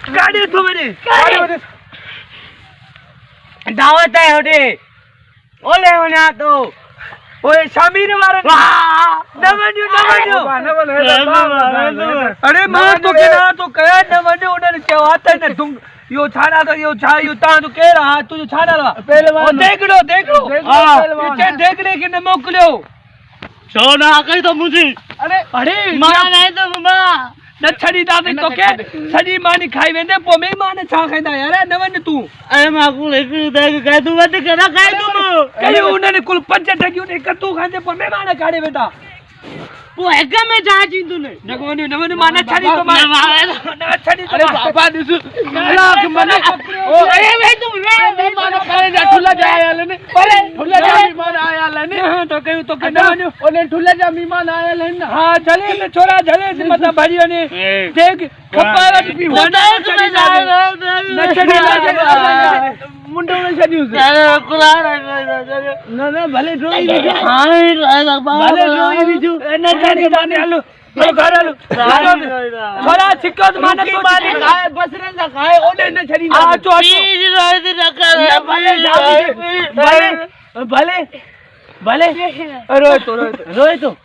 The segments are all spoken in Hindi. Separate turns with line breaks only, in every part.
गाड़ी तो मेरी
दावत है होटे ओले होने आ तो
ओए शामी ने मारा नवन्यू अरे मां तो केना तो कया नवन्यू उन्हें चवाता है ना तुम यो छाना तो यो छा यो ता तो कह रहा तू जो छाना रहा
पहले
ओ देख लो हां ये देखने के न मोकलियो
सोना कही तो मुझे
अरे
मां नहीं तो मां
न छड़ी दादी तो के सजी मानी खाई वेंदे पो में माने छा खाइंदा यार नवन तू
अरे मां को लेके देख कह तू मत करा खाई तू
कई उन्होंने कुल पंच ठगियो ने कतू खाइंदे पो में माने काढ़े बेटा
वो एक में जा जी तूने
नवन माने छड़ी तो माने छड़ी अरे बाबा दिस लाख मने
ओ अरे वे तू वे मानो करे जा ठुला जा आया ने अरे ठुला जा मेहमान आया ने
तो कहीं तो के नवन
ओने ठुला जा मेहमान आया ने
हां चले ने छोरा चले से मत भारी ने देख खपावट भी होना छड़ी न छड़ी ला मुंडो ने छड़ी
अरे कुलार
ना भले ड्रोई भी
हां
भले ड्रोई भी जो न छड़ी माने हलो तो घर हलो छोरा छिक्को तो माने तो
माने खाए बसरे ना खाए ओने न छड़ी
आ तो
प्लीज रोज न कर
भले भले रोए तो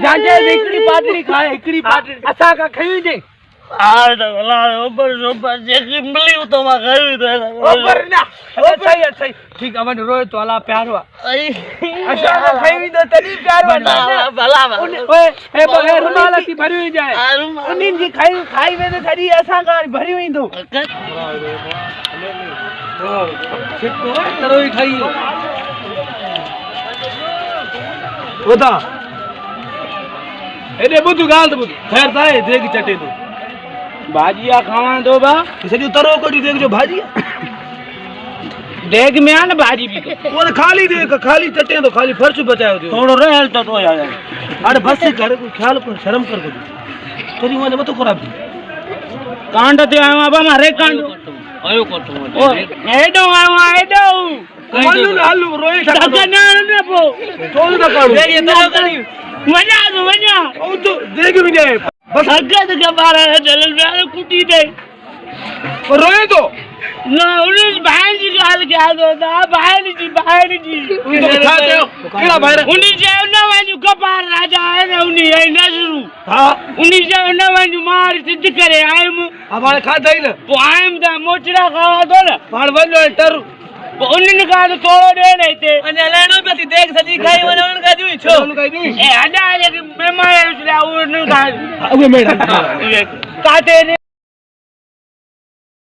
जाजे एकड़ी पाटड़ी खाए एकड़ी पाटड़ी असा का खई दे
आ तो ला ऊपर जे की मिली तो मा खई दे
ऊपर ना सही ठीक अवन रोए तो अला प्यार हुआ असा का खई दे तनी प्यार हुआ
भला
ओए ए बगे रुमाल की भरी जाए उन्हीं की खाई वे थरी असा का भरी हुई दो छिको तरोई खाई ओदा एने बुधु गाल तो खैर थाए देख चटे तो
भाजिया खावा दो बा
सजो तरो कोडी देख जो भाजी
देख में आन भाजी भी
वो खाली देख खाली चटे तो खाली फर्श बचायो दो
थोड़ो रहल तो यार
अरे बस कर कोई ख्याल कर शर्म कर को तेरी माने मत खराब
कांड ते आवा बा मारे कांड आयो को तो एडो आवा एडो
हल्लू हल्लू रोए
सजना ने पो
तोल ना काढू
देख ये तो करी मजा
ओ तो देख भी नहीं
बस अगद के बारे चलन में कुटी दे
रोए तो
ना उन्हें भाई जी गाल क्या दो ना भाई जी
केड़ा भाई
उन्हीं जे ना वाजू कपार राजा है ना उन्हीं है नजरू
हां
उन्हीं जे ना वाजू मार सिद्ध करे आयम
हमारे खा दई ना
तो आयम दा मोचड़ा खावा दो ना
पाड़ वनो टर
उन्हीं का तो तोड़ो दे नहीं थे
अने लेनो पे देख सजी खाई वने उन का दी छो उन का दी
ए अडा ये मेहमान उसला उन का
उगे मेडा
काटे